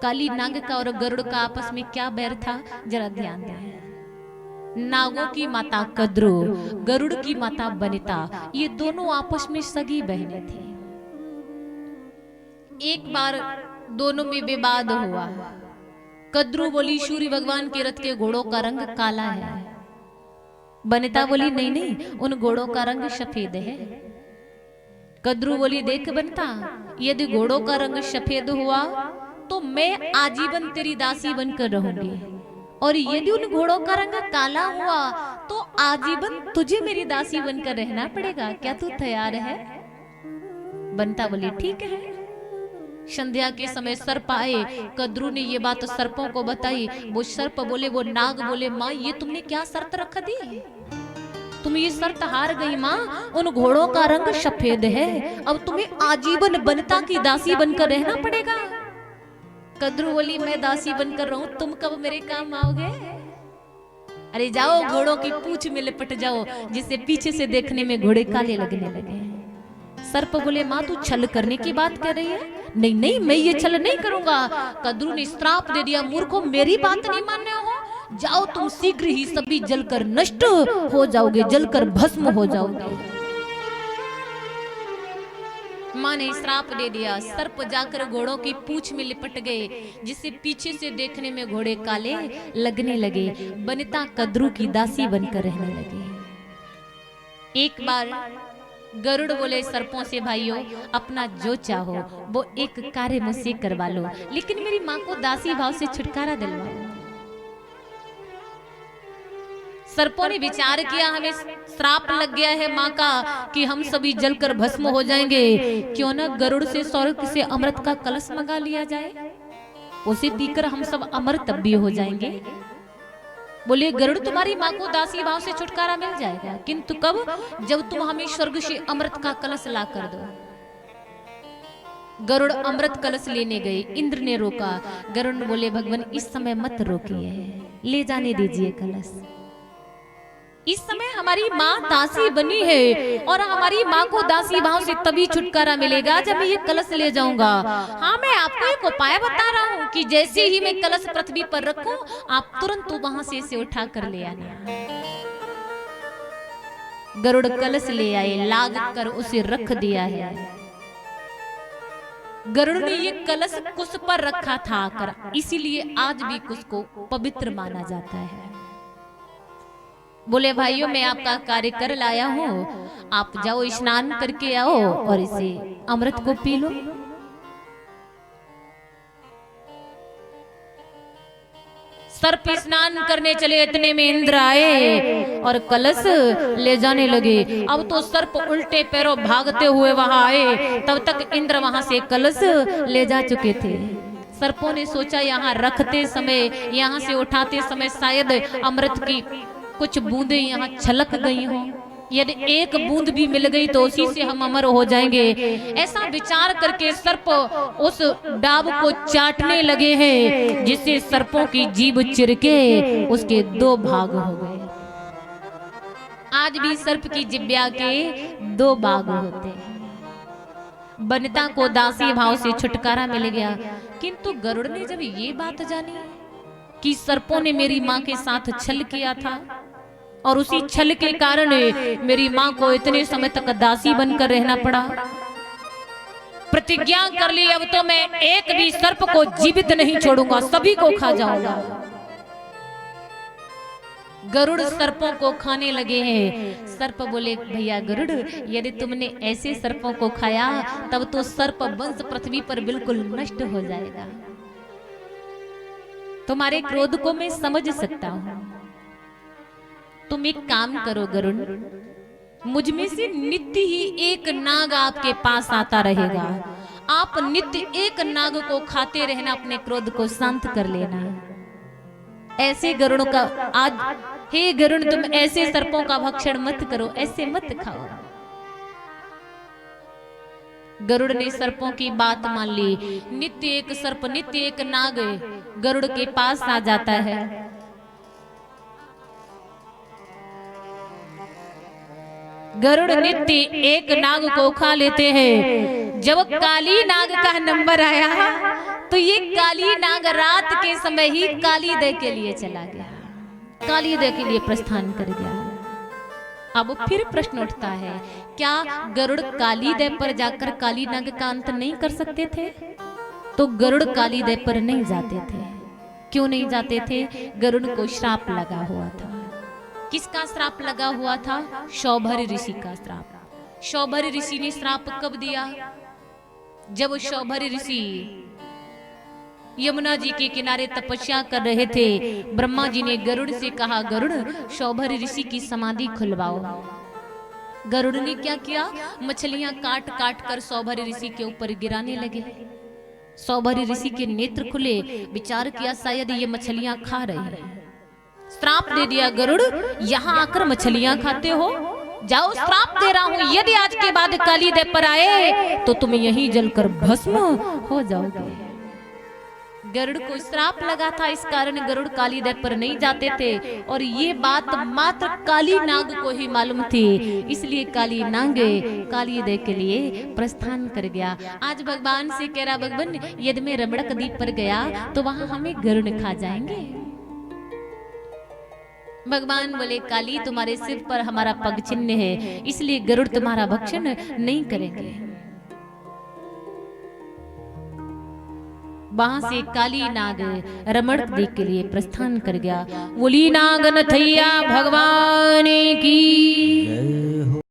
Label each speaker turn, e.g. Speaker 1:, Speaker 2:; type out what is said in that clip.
Speaker 1: काली नाग का और गरुड़ का आपस में क्या बैर था, जरा ध्यान दें। नागों की माता कद्रू, गरुड़ की माता बनिता, ये दोनों आपस में सगी बहनें थी। एक बार दोनों में विवाद हुआ। कद्रू बोली सूर्य भगवान के रथ के घोड़ों का रंग काला है। बनिता बोली नहीं नहीं, उन घोड़ों का रंग सफेद है। कद्रू बोली देख बनिता, यदि घोड़ों का रंग सफेद हुआ तो मैं आजीवन तेरी दासी बनकर रहूंगी, और यदि उन घोड़ों का रंग काला हुआ तो आजीवन तुझे मेरी दासी बनकर रहना पड़ेगा। क्या तू तैयार है? बनिता बोली ठीक है। संध्या के समय सर्प आए। कद्रू ने ये बात सर्पों को बताई। वो सर्प बोले, वो नाग बोले, माँ ये तुमने क्या शर्त रख दी? तुम ये शर्त हार गई माँ। उन घोड़ों का रंग सफेद है, अब तुम्हें आजीवन बनिता की दासी बनकर रहना पड़ेगा। कद्रू बोली मैं दासी बनकर रहूं, तुम कब मेरे काम आओगे? अरे जाओ घोड़ों की पूंछ में लिपट जाओ, जिससे पीछे से देखने में घोड़े काले लगने लगे। सर्प बोले माँ तू छल करने की बात कर रही है? नहीं नहीं, मैं ये छल नहीं करूंगा। कद्रू ने श्राप दे दिया, मूर्खों मेरी बात नहीं मानने हो, जाओ तुम शीघ्र ही सभी जलकर नष्ट हो जाओगे, जलकर भस्म हो जाओगे। माँ ने श्राप दे दिया। सर्प जाकर घोड़ों की पूंछ में लिपट गए, जिससे पीछे से देखने में घोड़े काले लगने लगे। बनिता कद्रू की दासी बनकर रहने लगी। एक बार गरुड़ बोले सर्पों से भाइयों, अपना जो चाहो वो एक कार्य मुझसे करवा लो, लेकिन मेरी माँ को दासी भाव से छुटकारा दिलवाओ। सर्पों ने विचार किया, हमें श्राप लग गया है माँ का कि हम सभी जलकर भस्म हो जाएंगे, क्यों ना गरुड़ से स्वर्ग से अमृत का कलश मंगा लिया जाए, उसे पीकर हम सब अमर तब भी हो जाएंगे। बोले गरुड़ तुम्हारी माँ को दासी भाव से छुटकारा मिल जाएगा, किंतु कब? जब तुम हमें स्वर्ग से अमृत का कलश ला कर दो। गरुड़ अमृत कलश लेने गए, इंद्र ने रोका। गरुड़ बोले भगवान इस समय मत रोकिए, ले जाने दीजिए कलश। इस समय हमारी माँ दासी बनी है, और हमारी माँ को दासी भाव से तभी छुटकारा मिलेगा जब मैं ये कलश ले जाऊंगा। हाँ मैं आपको एक उपाय बता रहा हूँ कि जैसे ही मैं कलश पृथ्वी पर रखूं, आप तुरंत वहां से इसे उठा कर ले आना। गरुड़ कलश ले आए, लाग कर उसे रख दिया है। गरुड़ ने ये कलश कुश पर रखा था आकर, इसीलिए आज भी कुश को पवित्र माना जाता है। बोले भाइयों मैं आपका कार्य कर लाया हूँ, आप जाओ स्नान करके आओ और इसे अमृत को पी लो। सर्प स्नान करने चले, इतने में इंद्र आए और कलश ले जाने लगे। अब तो सर्प उल्टे पैरों भागते हुए वहां आए, तब तक इंद्र वहां से कलश ले जा चुके थे। सर्पों ने सोचा यहाँ रखते समय, यहाँ से उठाते समय शायद अमृत की कुछ बूंदे यहाँ छलक गई हों, यदि एक बूंद भी मिल गई तो उसी से हम अमर हो जाएंगे। ऐसा विचार करके सर्प उस डाब को चाटने लगे हैं, जिससे सर्पों की जीभ चिरके उसके दो भाग हो गए। आज भी सर्प की जिब्या के दो भाग होते हैं। बनिता को दासी भाव से छुटकारा मिल गया, किंतु गरुड़ ने जब ये बात जानी कि सर्पों ने मेरी माँ के साथ छल किया था, और उसी छल के कारण मेरी माँ को इतने समय तक दासी बनकर रहना पड़ा, प्रतिज्ञा कर ली अब तो मैं एक भी सर्प को जीवित नहीं छोड़ूंगा, सभी को खा जाऊंगा। गरुड़ सर्पों को खाने लगे हैं। सर्प बोले भैया गरुड़, यदि तुमने ऐसे सर्पों को खाया तब तो सर्प वंश पृथ्वी पर बिल्कुल नष्ट हो जाएगा। तुम्हारे क्रोध को मैं समझ सकता हूं। तुम एक काम करो गरुड़, मुझ में से नित्य ही एक नाग आपके पास आता रहेगा, आप नित्य एक नाग को खाते रहना, अपने क्रोध को शांत कर लेना। ऐसे गरुड़ का आज, हे गरुड़ तुम ऐसे सर्पों का भक्षण मत करो, ऐसे मत खाओ। गरुड़ ने सर्पों की बात मान ली। नित्य एक सर्प, नित्य एक नाग गरुड़ के पास आ जाता है। गरुड़ नित्य एक नाग को खा लेते हैं। जब काली नाग का नंबर आया तो ये काली नाग रात के समय ही काली दे के लिए चला गया, काली दे के लिए प्रस्थान कर गया। अब फिर प्रश्न उठता है, क्या गरुड़ काली दे पर जाकर काली नाग का अंत नहीं कर सकते थे? तो गरुड़ काली दे पर नहीं जाते थे। क्यों नहीं जाते थे? गरुड़ को श्राप लगा हुआ था। किसका श्राप लगा हुआ था? शौभर ऋषि का श्राप। शौभर ऋषि ने श्राप कब दिया? जब शौभर ऋषि यमुना जी के किनारे तपस्या कर रहे थे, ब्रह्मा जी ने गरुड़ से कहा, गरुड़ शौभर ऋषि की समाधि खुलवाओ। गरुड़ ने क्या किया? मछलियां काट काट कर शौभर ऋषि के ऊपर गिराने लगे। शौभर ऋषि के नेत्र खुले, विचार किया शायद ये मछलियां खा रहे हैं। श्राप दे दिया, गरुड़ यहाँ आकर मछलियां खाते हो, जाओ श्राप दे रहा हूं, यदि आज के बाद काली दे पर आए तो तुम यहीं जलकर भस्म हो जाओगे। गरुड़ को श्राप लगा था, इस कारण गरुड़ काली दे पर नहीं जाते थे और ये बात मात्र काली नाग को ही मालूम थी, इसलिए काली नाग काली दे के लिए प्रस्थान कर गया। आज भगवान से कह रहा, भगवान यदि मैं रमणक द्वीप पर गया तो वहां हमें गरुड़ खा जाएंगे। भगवान बोले, काली तुम्हारे सिर पर हमारा पग चिन्ह है, इसलिए गरुड़ तुम्हारा भक्षण नहीं करेंगे। वहां से काली नाग रमण द्वीप के लिए प्रस्थान कर गया। बोली नागन थैया भगवान की।